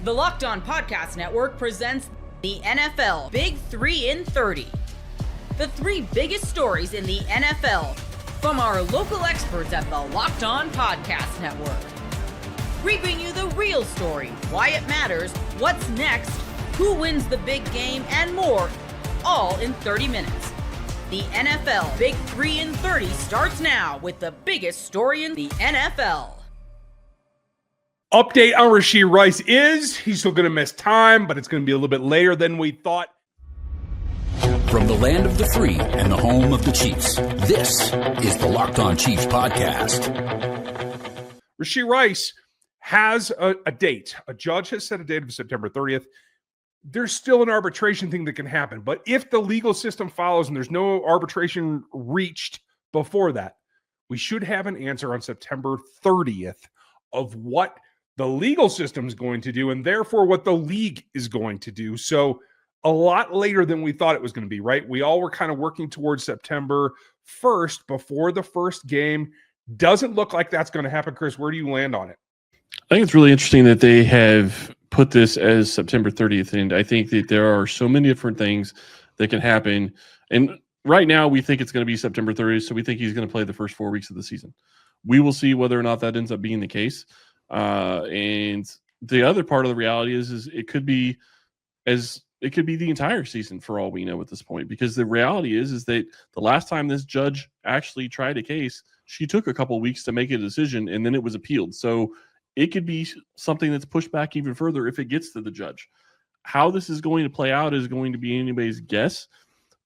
The Locked On Podcast Network presents the NFL Big 3 in 30. The 3 biggest stories in the NFL from our local experts at the Locked On Podcast Network. We bring you the real story, why it matters, what's next, who wins the big game, and more, all in 30 minutes. The NFL Big 3 in 30 starts now with the biggest story in the NFL. Update on Rashee Rice is he's still going to miss time, but it's going to be a little bit later than we thought. From the land of the free and the home of the Chiefs, this is the Locked On Chiefs podcast. Rashee Rice has a date. A judge has set a date of September 30th. There's still an arbitration thing that can happen, but if the legal system follows and there's no arbitration reached before that, we should have an answer on September 30th of what the legal system is going to do and therefore what the league is going to do. So a lot later than we thought it was going to be, right? We all were kind of working towards September 1st before the first game. Doesn't look like that's going to happen. Chris, where do you land on it? I think it's really interesting that they have put this as September 30th, and I think that there are so many different things that can happen. And right now we think it's going to be September 30th, so we think he's going to play the first 4 weeks of the season. We will see whether or not that ends up being the case. And the other part of the reality is it could be the entire season for all we know at this point, because the reality is that the last time this judge actually tried a case, she took a couple weeks to make a decision and then it was appealed. So it could be something that's pushed back even further if it gets to the judge. How this is going to play out is going to be anybody's guess.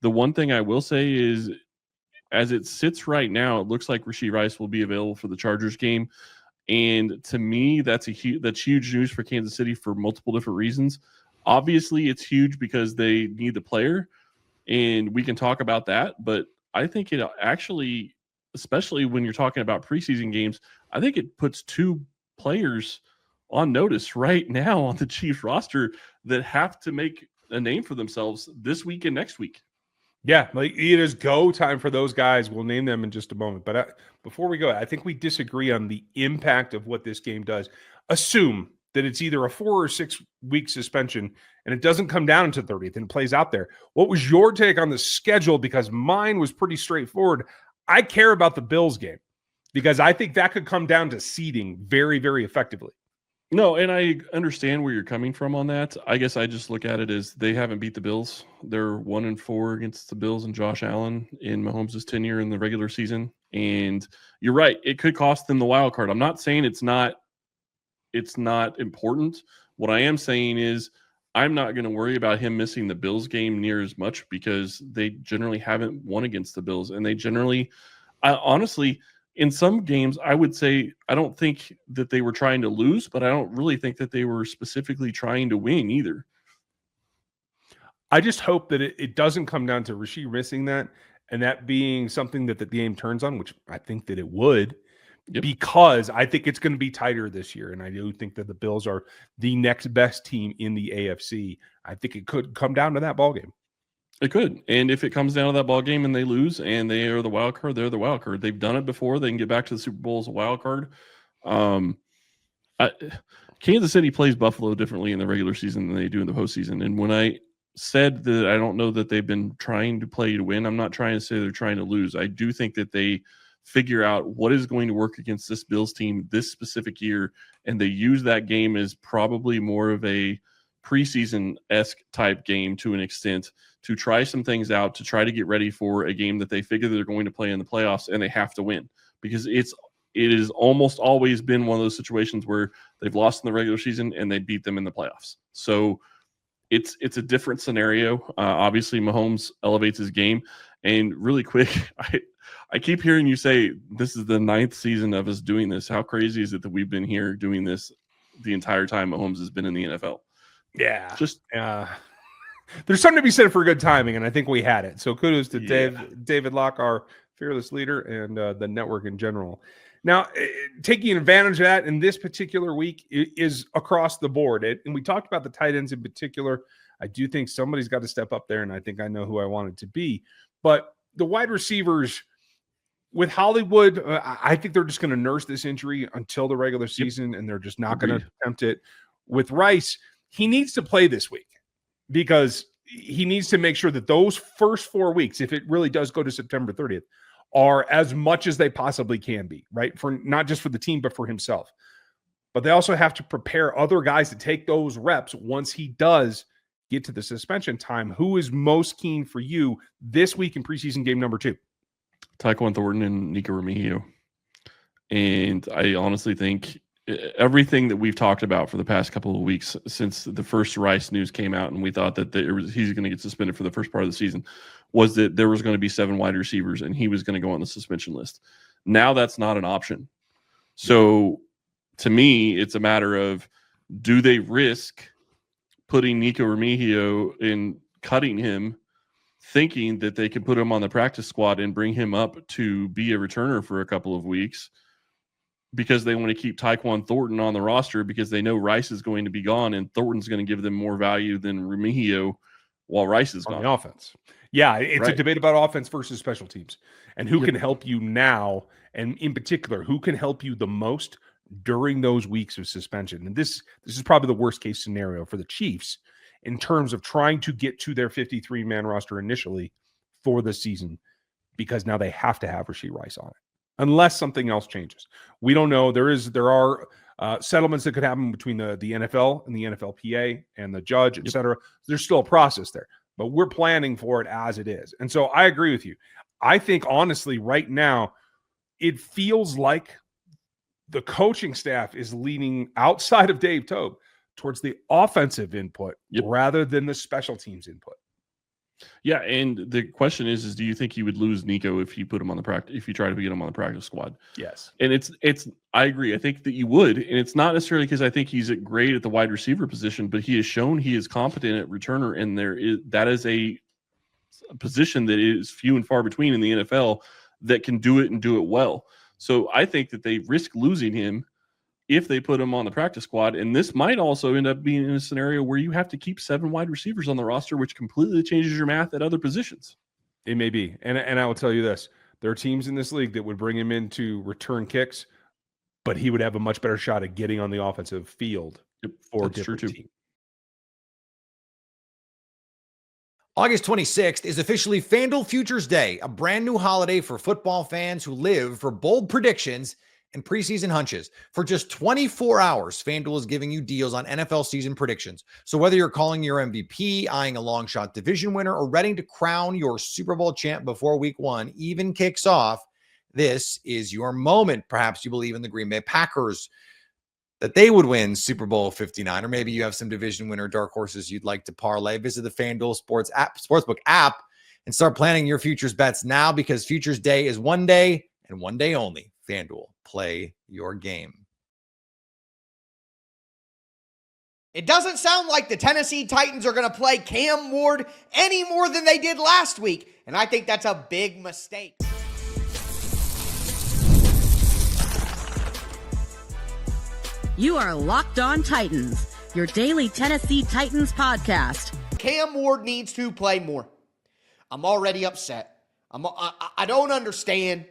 The one thing I will say is, as it sits right now, it looks like Rashee Rice will be available for the Chargers game. And to me, that's huge news for Kansas City for multiple different reasons. Obviously, it's huge because they need the player, and we can talk about that. But I think it actually, especially when you're talking about preseason games, I think it puts 2 players on notice right now on the Chiefs roster that have to make a name for themselves this week and next week. Yeah, like it is go time for those guys. We'll name them in just a moment. But before we go, I think we disagree on the impact of what this game does. Assume that it's either a 4 or 6 week suspension and it doesn't come down to 30th and it plays out there. What was your take on the schedule? Because mine was pretty straightforward. I care about the Bills game because I think that could come down to seeding very, very effectively. No, and I understand where you're coming from on that. I guess I just look at it as they haven't beat the Bills. They're 1-4 against the Bills and Josh Allen in Mahomes' tenure in the regular season. And you're right, it could cost them the wild card. I'm not saying it's not important. What I am saying is I'm not going to worry about him missing the Bills game near as much because they generally haven't won against the Bills. And they generally, honestly, in some games, I would say I don't think that they were trying to lose, but I don't really think that they were specifically trying to win either. I just hope that it doesn't come down to Rashee missing that and that being something that the game turns on, which I think that it would, because I think it's going to be tighter this year. And I do think that the Bills are the next best team in the AFC. I think it could come down to that ballgame. It could. And if it comes down to that ball game and they lose and they are the wild card, they're the wild card. They've done it before. They can get back to the Super Bowl as a wild card. Kansas City plays Buffalo differently in the regular season than they do in the postseason. And when I said that I don't know that they've been trying to play to win, I'm not trying to say they're trying to lose. I do think that they figure out what is going to work against this Bills team this specific year, and they use that game as probably more of a preseason-esque type game to an extent to try some things out, to try to get ready for a game that they figure they're going to play in the playoffs and they have to win, because it has almost always been one of those situations where they've lost in the regular season and they beat them in the playoffs. So it's a different scenario. Obviously, Mahomes elevates his game. And really quick, I keep hearing you say this is the 9th season of us doing this. How crazy is it that we've been here doing this the entire time Mahomes has been in the NFL? Yeah. There's something to be said for good timing, and I think we had it. So kudos to David Locke, our fearless leader, and the network in general. Now, taking advantage of that in this particular week is across the board. And we talked about the tight ends in particular. I do think somebody's got to step up there, and I think I know who I want it to be. But the wide receivers with Hollywood, I think they're just going to nurse this injury until the regular season, and they're just not going to attempt it. With Rice, he needs to play this week because he needs to make sure that those first 4 weeks, if it really does go to September 30th, are as much as they possibly can be, right? For not just for the team, but for himself. But they also have to prepare other guys to take those reps once he does get to the suspension time. Who is most keen for you this week in preseason game number 2? Tyquan Thornton and Nico Remigio. And I honestly think everything that we've talked about for the past couple of weeks since the first Rice news came out and we thought that he's going to get suspended for the first part of the season was that there was going to be 7 wide receivers and he was going to go on the suspension list. Now that's not an option. So to me, it's a matter of, do they risk putting Nico Remigio in, cutting him, thinking that they could put him on the practice squad and bring him up to be a returner for a couple of weeks because they want to keep Tyquan Thornton on the roster because they know Rice is going to be gone and Thornton's going to give them more value than Remigio while Rice is gone. On the offense. Yeah, it's a debate about offense versus special teams and who can help you now, and in particular, who can help you the most during those weeks of suspension. And this is probably the worst case scenario for the Chiefs in terms of trying to get to their 53-man roster initially for the season, because now they have to have Rashee Rice on it, unless something else changes. We don't know. There are settlements that could happen between the NFL and the NFLPA and the judge, et cetera. There's still a process there, but we're planning for it as it is. And so I agree with you. I think, honestly, right now, it feels like the coaching staff is leaning outside of Dave Toub towards the offensive input rather than the special teams input. Yeah, and the question is do you think you would lose Nico if you put him on the practice, if you try to get him on the practice squad? Yes. And it's I agree. I think that you would, and it's not necessarily because I think he's great at the wide receiver position, but he has shown he is competent at returner, and that is a position that is few and far between in the NFL that can do it and do it well. So I think that they risk losing him if they put him on the practice squad. And this might also end up being in a scenario where you have to keep 7 wide receivers on the roster, which completely changes your math at other positions. It may be. And I will tell you this. There are teams in this league that would bring him in to return kicks, but he would have a much better shot at getting on the offensive field for a different team. August 26th is officially FanDuel Futures Day, a brand new holiday for football fans who live for bold predictions and preseason hunches. For just 24 hours, FanDuel is giving you deals on NFL season predictions. So whether you're calling your MVP, eyeing a long shot division winner, or ready to crown your Super Bowl champ before week 1 even kicks off, this is your moment. Perhaps you believe in the Green Bay Packers, that they would win Super Bowl 59, or maybe you have some division winner dark horses you'd like to parlay. Visit the FanDuel Sportsbook app and start planning your futures bets now, because Futures Day is one day and one day only. FanDuel, play your game. It doesn't sound like the Tennessee Titans are going to play Cam Ward any more than they did last week, and I think that's a big mistake. You are Locked On Titans, your daily Tennessee Titans podcast. Cam Ward needs to play more. I'm already upset. I don't understand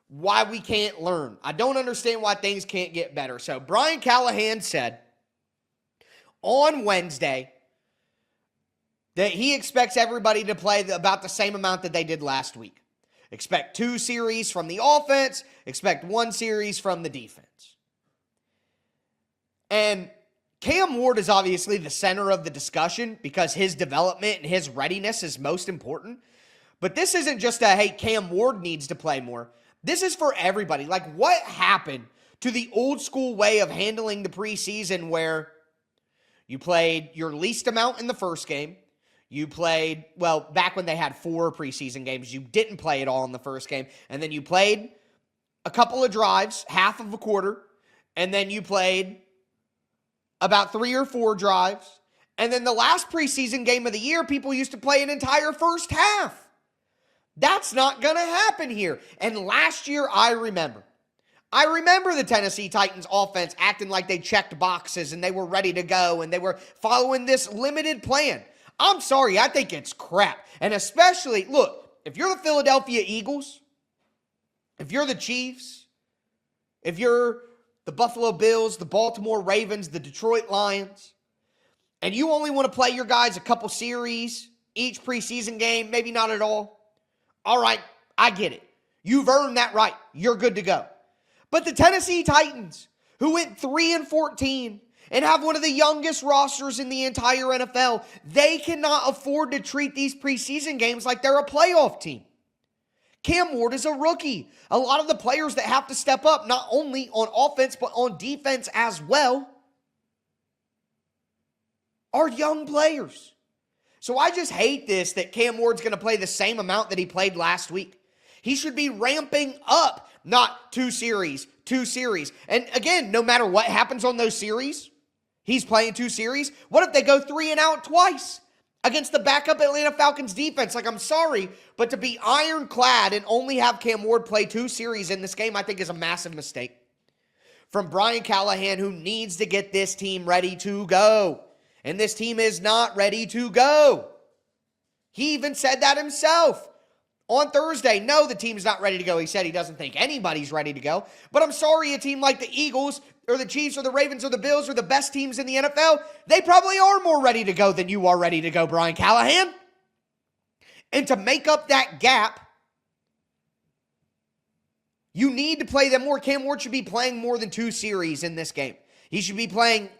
why we can't learn. I don't understand why things can't get better. So Brian Callahan said on Wednesday that he expects everybody to play about the same amount that they did last week. Expect 2 series from the offense. Expect 1 series from the defense. And Cam Ward is obviously the center of the discussion because his development and his readiness is most important. But this isn't just hey, Cam Ward needs to play more. This is for everybody. Like, what happened to the old school way of handling the preseason where you played your least amount in the first game? You played, well, back when they had 4 preseason games, you didn't play it all in the first game. And then you played a couple of drives, half of a quarter, and then you played about 3 or 4 drives. And then the last preseason game of the year, people used to play an entire first half. That's not going to happen here. And last year, I remember the Tennessee Titans offense acting like they checked boxes and they were ready to go and they were following this limited plan. I'm sorry, I think it's crap. And especially, look, if you're the Philadelphia Eagles, if you're the Chiefs, if you're the Buffalo Bills, the Baltimore Ravens, the Detroit Lions, and you only want to play your guys a couple series each preseason game, maybe not at all, all right, I get it. You've earned that right. You're good to go. But the Tennessee Titans, who went 3-14 and have one of the youngest rosters in the entire NFL, they cannot afford to treat these preseason games like they're a playoff team. Cam Ward is a rookie. A lot of the players that have to step up, not only on offense, but on defense as well, are young players. So I just hate this that Cam Ward's going to play the same amount that he played last week. He should be ramping up, not two series. And again, no matter what happens on those series, he's playing 2 series. What if they go 3 and out twice against the backup Atlanta Falcons defense? Like, I'm sorry, but to be ironclad and only have Cam Ward play 2 series in this game, I think is a massive mistake from Brian Callahan, who needs to get this team ready to go. And this team is not ready to go. He even said that himself on Thursday. No, the team's not ready to go. He said he doesn't think anybody's ready to go. But I'm sorry, a team like the Eagles or the Chiefs or the Ravens or the Bills are the best teams in the NFL. They probably are more ready to go than you are ready to go, Brian Callahan. And to make up that gap, you need to play them more. Cam Ward should be playing more than 2 series in this game. He should be playing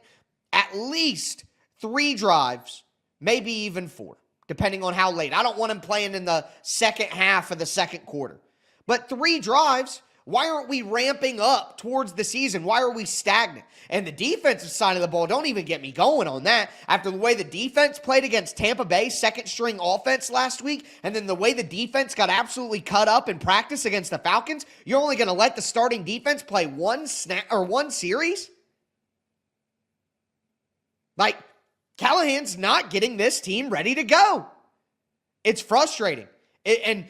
at least 3 drives, maybe even 4, depending on how late. I don't want him playing in the second half of the second quarter. But 3 drives, why aren't we ramping up towards the season? Why are we stagnant? And the defensive side of the ball, don't even get me going on that. After the way the defense played against Tampa Bay, second-string offense last week, and then the way the defense got absolutely cut up in practice against the Falcons, you're only going to let the starting defense play 1 series? Like, Callahan's not getting this team ready to go. It's frustrating. And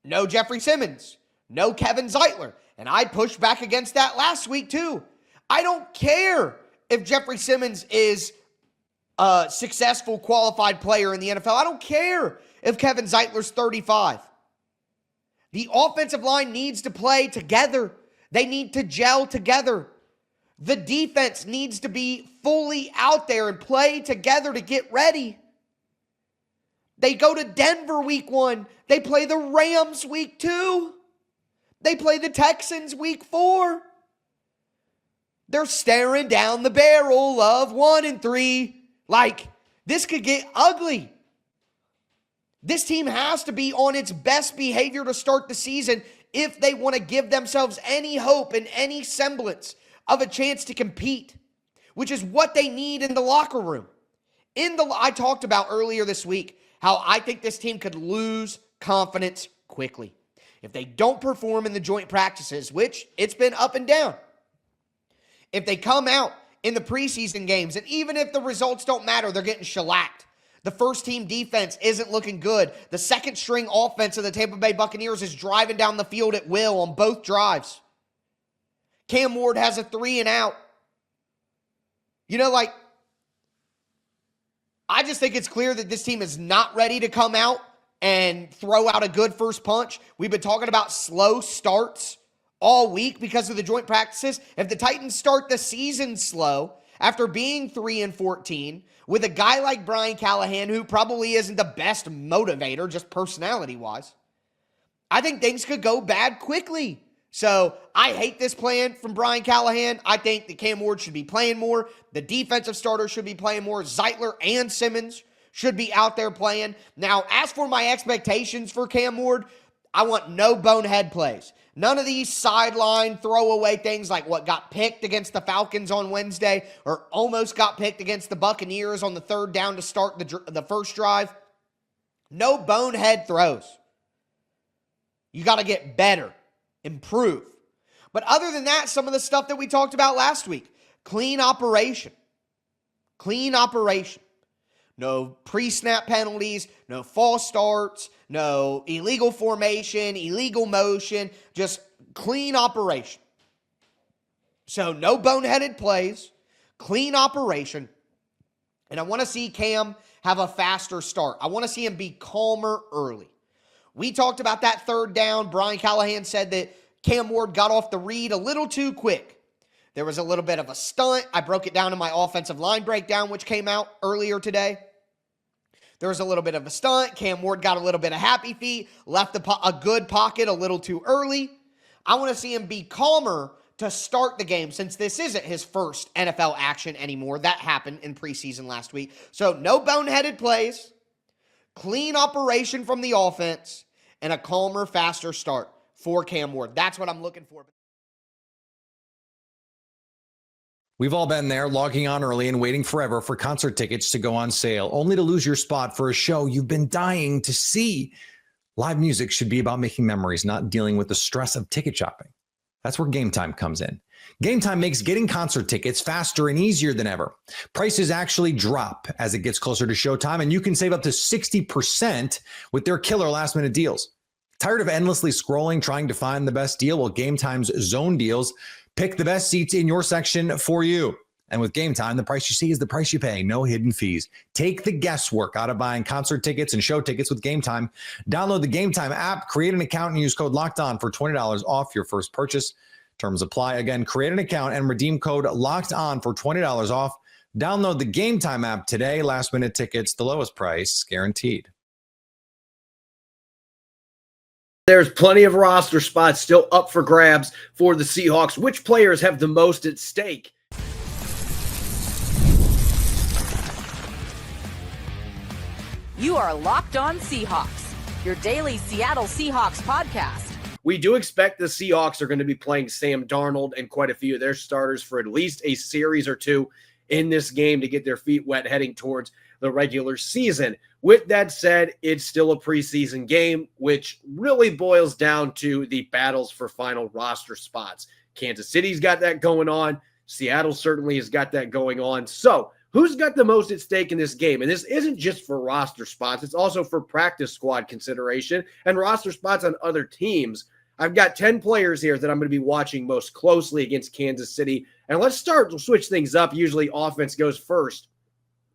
no Jeffrey Simmons, no Kevin Zeitler. And I pushed back against that last week too. I don't care if Jeffrey Simmons is a successful, qualified player in the NFL. I don't care if Kevin Zeitler's 35. The offensive line needs to play together. They need to gel together. The defense needs to be fully out there and play together to get ready. They go to Denver week 1. They play the Rams week 2. They play the Texans week 4. They're staring down the barrel of 1-3. Like, this could get ugly. This team has to be on its best behavior to start the season if they want to give themselves any hope and any semblance of a chance to compete, which is what they need in the locker room. I talked about earlier this week how I think this team could lose confidence quickly if they don't perform in the joint practices, which it's been up and down. If they come out in the preseason games, and even if the results don't matter, they're getting shellacked. The first-team defense isn't looking good. The second-string offense of the Tampa Bay Buccaneers is driving down the field at will on both drives. Cam Ward has a 3 and out. I just think it's clear that this team is not ready to come out and throw out a good first punch. We've been talking about slow starts all week because of the joint practices. If the Titans start the season slow after being 3-14 with a guy like Brian Callahan, who probably isn't the best motivator, just personality-wise, I think things could go bad quickly. So I hate this plan from Brian Callahan. I think that Cam Ward should be playing more. The defensive starters should be playing more. Zeitler and Simmons should be out there playing. Now, as for my expectations for Cam Ward, I want no bonehead plays. None of these sideline throwaway things like what got picked against the Falcons on Wednesday or almost got picked against the Buccaneers on the 3rd down to start the first drive. No bonehead throws. You got to get better. Improve. But other than that, some of the stuff that we talked about last week, clean operation. Clean operation. No pre-snap penalties, no false starts, no illegal formation, illegal motion, just clean operation. So no boneheaded plays, clean operation. And I want to see Cam have a faster start. I want to see him be calmer early. We talked about that 3rd down. Brian Callahan said that Cam Ward got off the read a little too quick. There was a little bit of a stunt. I broke it down in my offensive line breakdown, which came out earlier today. There was a little bit of a stunt. Cam Ward got a little bit of happy feet, left a good pocket a little too early. I want to see him be calmer to start the game since this isn't his first NFL action anymore. That happened in preseason last week. So no boneheaded plays, clean operation from the offense, and a calmer, faster start for Cam Ward. That's what I'm looking for. We've all been there, logging on early and waiting forever for concert tickets to go on sale, only to lose your spot for a show you've been dying to see. Live music should be about making memories, not dealing with the stress of ticket shopping. That's where Game Time comes in. Game Time makes getting concert tickets faster and easier than ever. Prices actually drop as it gets closer to showtime, and you can save up to 60% with their killer last-minute deals. Tired of endlessly scrolling, trying to find the best deal? Well, Game Time's zone deals pick the best seats in your section for you. And with Game Time, the price you see is the price you pay. No hidden fees. Take the guesswork out of buying concert tickets and show tickets with Game Time. Download the Game Time app, create an account, and use code LOCKEDON for $20 off your first purchase. Terms apply. Again, create an account and redeem code LOCKEDON for $20 off. Download the Game Time app today. Last minute tickets, the lowest price guaranteed. There's plenty of roster spots still up for grabs for the Seahawks. Which players have the most at stake? You are Locked On Seahawks, your daily Seattle Seahawks podcast. We do expect the Seahawks are going to be playing Sam Darnold and quite a few of their starters for at least a series or two in this game to get their feet wet heading towards the regular season. With that said, it's still a preseason game, which really boils down to the battles for final roster spots. Kansas City's got that going on. Seattle certainly has got that going on. So who's got the most at stake in this game? And this isn't just for roster spots. It's also for practice squad consideration and roster spots on other teams. I've got 10 players here that I'm going to be watching most closely against Kansas City. And we'll switch things up. Usually offense goes first.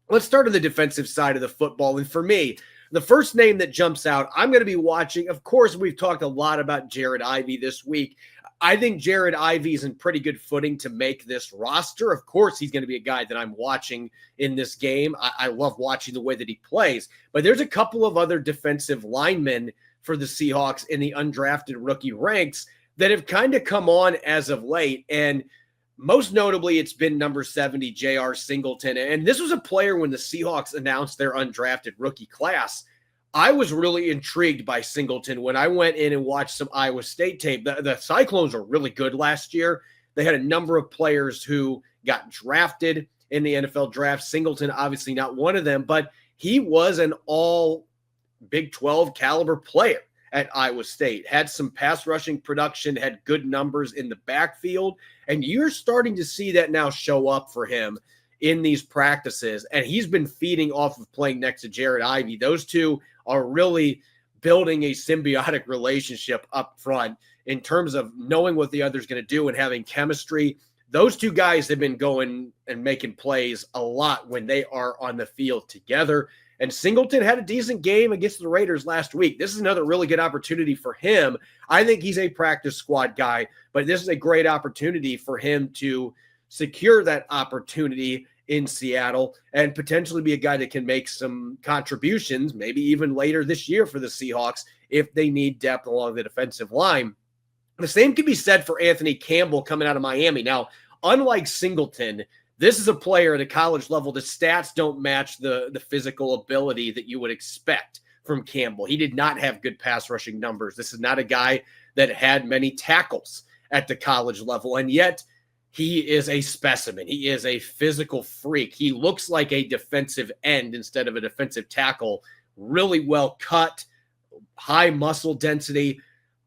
Let's start on the defensive side of the football. And for me, the first name that jumps out, I'm going to be watching. Of course, we've talked a lot about Jared Ivey this week. I think Jared Ivey is in pretty good footing to make this roster. Of course, he's going to be a guy that I'm watching in this game. I love watching the way that he plays. But there's a couple of other defensive linemen for the Seahawks in the undrafted rookie ranks that have kind of come on as of late. And most notably, it's been number 70, J.R. Singleton. And this was a player when the Seahawks announced their undrafted rookie class. I was really intrigued by Singleton when I went in and watched some Iowa State tape. The Cyclones were really good last year. They had a number of players who got drafted in the NFL draft. Singleton, obviously not one of them, but he was an all Big 12 caliber player at Iowa State, had some pass rushing production, had good numbers in the backfield. And you're starting to see that now show up for him in these practices. And he's been feeding off of playing next to Jared Ivey. Those two are really building a symbiotic relationship up front in terms of knowing what the other's going to do and having chemistry. Those two guys have been going and making plays a lot when they are on the field together. And Singleton had a decent game against the Raiders last week. This is another really good opportunity for him. I think he's a practice squad guy, but this is a great opportunity for him to secure that opportunity in Seattle and potentially be a guy that can make some contributions, maybe even later this year for the Seahawks if they need depth along the defensive line. The same can be said for Anthony Campbell coming out of Miami. Now, unlike Singleton, this is a player at a college level. The stats don't match the physical ability that you would expect from Campbell. He did not have good pass rushing numbers. This is not a guy that had many tackles at the college level, and yet he is a specimen. He is a physical freak. He looks like a defensive end instead of a defensive tackle. Really well cut, high muscle density.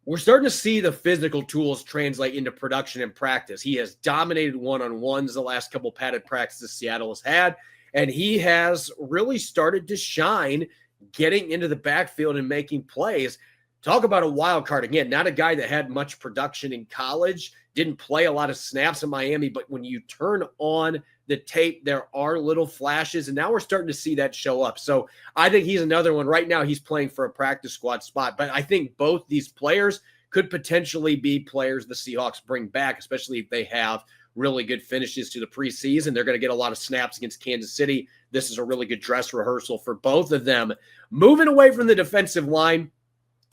We're starting to see the physical tools translate into production and practice. He has dominated one-on-ones the last couple padded practices Seattle has had, and he has really started to shine getting into the backfield and making plays. Talk about a wild card. Again, not a guy that had much production in college, didn't play a lot of snaps in Miami, but when you turn on the tape, there are little flashes, and now we're starting to see that show up. So I think he's another one. Right now, he's playing for a practice squad spot, but I think both these players could potentially be players the Seahawks bring back, especially if they have really good finishes to the preseason. They're going to get a lot of snaps against Kansas City. This is a really good dress rehearsal for both of them. Moving away from the defensive line,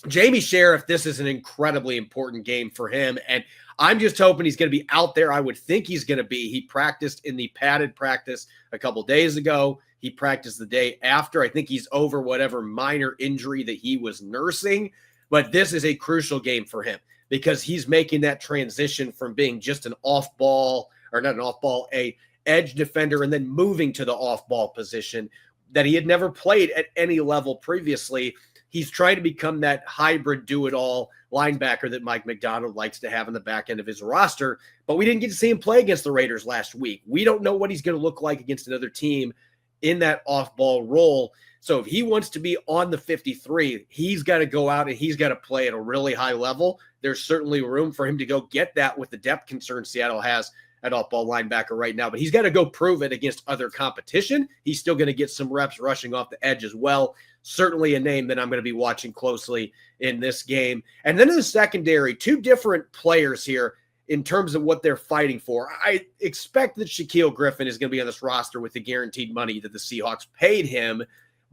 Jamie Sheriff, this is an incredibly important game for him, and I'm just hoping he's going to be out there. I would think he's going to be. He practiced in the padded practice a couple days ago. He practiced the day after. I think he's over whatever minor injury that he was nursing, but this is a crucial game for him because he's making that transition from being just an off-ball, or not an off-ball, a edge defender, and then moving to the off-ball position that he had never played at any level previously. He's trying to become that hybrid do-it-all linebacker that Mike Macdonald likes to have in the back end of his roster, but we didn't get to see him play against the Raiders last week. We don't know what he's going to look like against another team in that off-ball role. So if he wants to be on the 53, he's got to go out and he's got to play at a really high level. There's certainly room for him to go get that with the depth concern Seattle has at off-ball linebacker right now, but he's got to go prove it against other competition. He's still going to get some reps rushing off the edge as well. Certainly a name that I'm going to be watching closely in this game. And then in the secondary, two different players here in terms of what they're fighting for. I expect that Shaquille Griffin is going to be on this roster with the guaranteed money that the Seahawks paid him,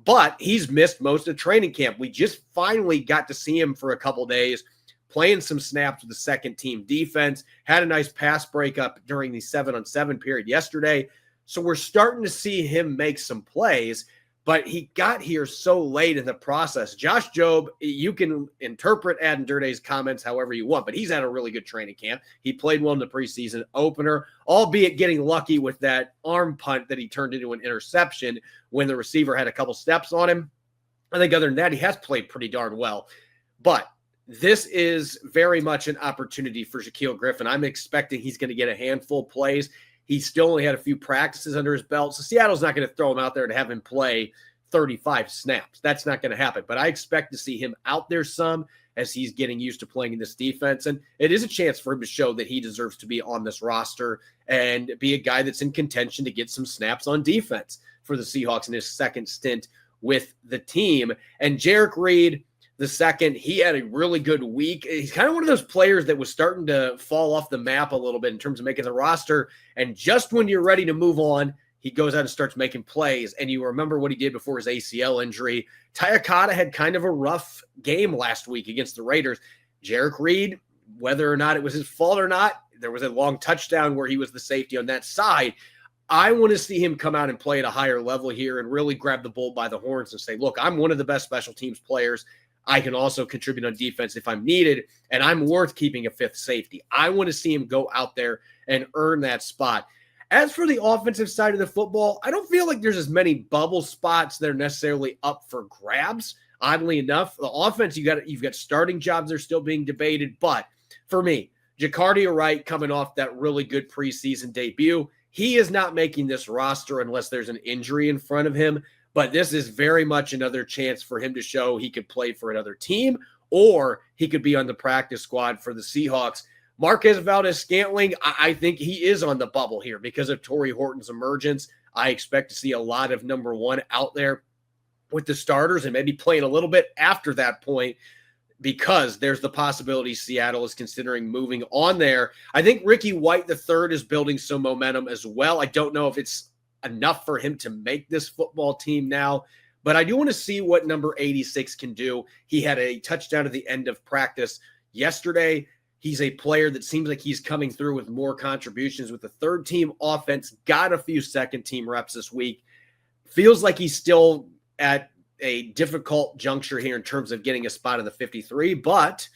but he's missed most of training camp. We just finally got to see him for a couple days playing some snaps with the second team defense, had a nice pass breakup during the 7-on-7 period yesterday. So we're starting to see him make some plays, but he got here so late in the process. Josh Jobe, you can interpret Adam Durde's comments however you want, but he's had a really good training camp. He played well in the preseason opener, albeit getting lucky with that arm punt that he turned into an interception when the receiver had a couple steps on him. I think other than that, he has played pretty darn well. But this is very much an opportunity for Shaquille Griffin. I'm expecting he's going to get a handful of plays. He still only had a few practices under his belt, so Seattle's not going to throw him out there to have him play 35 snaps. That's not going to happen, but I expect to see him out there some as he's getting used to playing in this defense, and it is a chance for him to show that he deserves to be on this roster and be a guy that's in contention to get some snaps on defense for the Seahawks in his second stint with the team. And Jarek Reed, the second, he had a really good week. He's kind of one of those players that was starting to fall off the map a little bit in terms of making the roster. And just when you're ready to move on, he goes out and starts making plays. And you remember what he did before his ACL injury. Tyakata had kind of a rough game last week against the Raiders. Jarek Reed, whether or not it was his fault or not, there was a long touchdown where he was the safety on that side. I want to see him come out and play at a higher level here and really grab the bull by the horns and say, look, I'm one of the best special teams players. I can also contribute on defense if I'm needed, and I'm worth keeping a fifth safety. I want to see him go out there and earn that spot. As for the offensive side of the football, I don't feel like there's as many bubble spots that are necessarily up for grabs. Oddly enough, the offense, you've got starting jobs that are still being debated, but for me, Jacardia Wright coming off that really good preseason debut, he is not making this roster unless there's an injury in front of him. But this is very much another chance for him to show he could play for another team, or he could be on the practice squad for the Seahawks. Marquez Valdez-Scantling, I think he is on the bubble here because of Torrey Horton's emergence. I expect to see a lot of number one out there with the starters and maybe playing a little bit after that point because there's the possibility Seattle is considering moving on there. I think Ricky White III is building some momentum as well. I don't know if it's enough for him to make this football team now, but I do want to see what number 86 can do. He had a touchdown at the end of practice yesterday. He's a player that seems like he's coming through with more contributions with the third team offense, got a few second team reps this week. Feels like he's still at a difficult juncture here in terms of getting a spot in the 53, but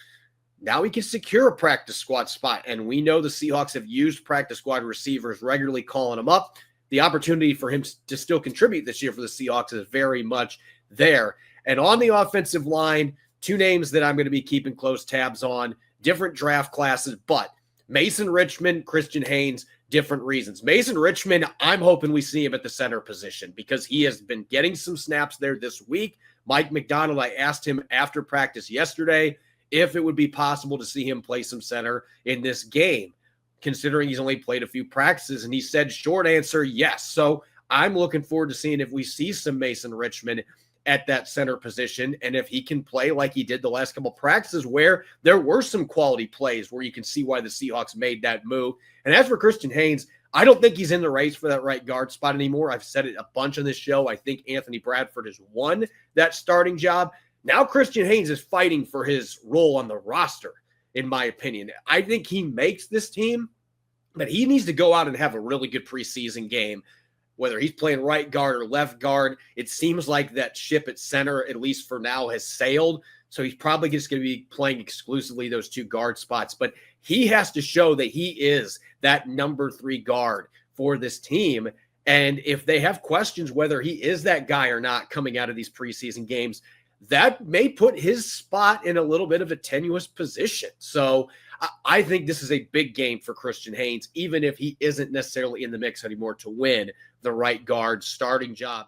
now he can secure a practice squad spot. And we know the Seahawks have used practice squad receivers regularly, calling them up. The opportunity for him to still contribute this year for the Seahawks is very much there. And on the offensive line, two names that I'm going to be keeping close tabs on, different draft classes, but Mason Richmond, Christian Haynes, different reasons. Mason Richmond, I'm hoping we see him at the center position because he has been getting some snaps there this week. Mike Macdonald, I asked him after practice yesterday if it would be possible to see him play some center in this game, considering he's only played a few practices, and he said, short answer, yes. So I'm looking forward to seeing if we see some Mason Richmond at that center position. And if he can play like he did the last couple practices where there were some quality plays where you can see why the Seahawks made that move. And as for Christian Haynes, I don't think he's in the race for that right guard spot anymore. I've said it a bunch on this show. I think Anthony Bradford has won that starting job. Now Christian Haynes is fighting for his role on the roster, in my opinion. I think he makes this team, but he needs to go out and have a really good preseason game, whether he's playing right guard or left guard. It seems like that ship at center, at least for now, has sailed. So he's probably just going to be playing exclusively those two guard spots. But he has to show that he is that number 3 guard for this team. And if they have questions whether he is that guy or not coming out of these preseason games, that may put his spot in a little bit of a tenuous position. So I think this is a big game for Christian Haynes, even if he isn't necessarily in the mix anymore to win the right guard starting job.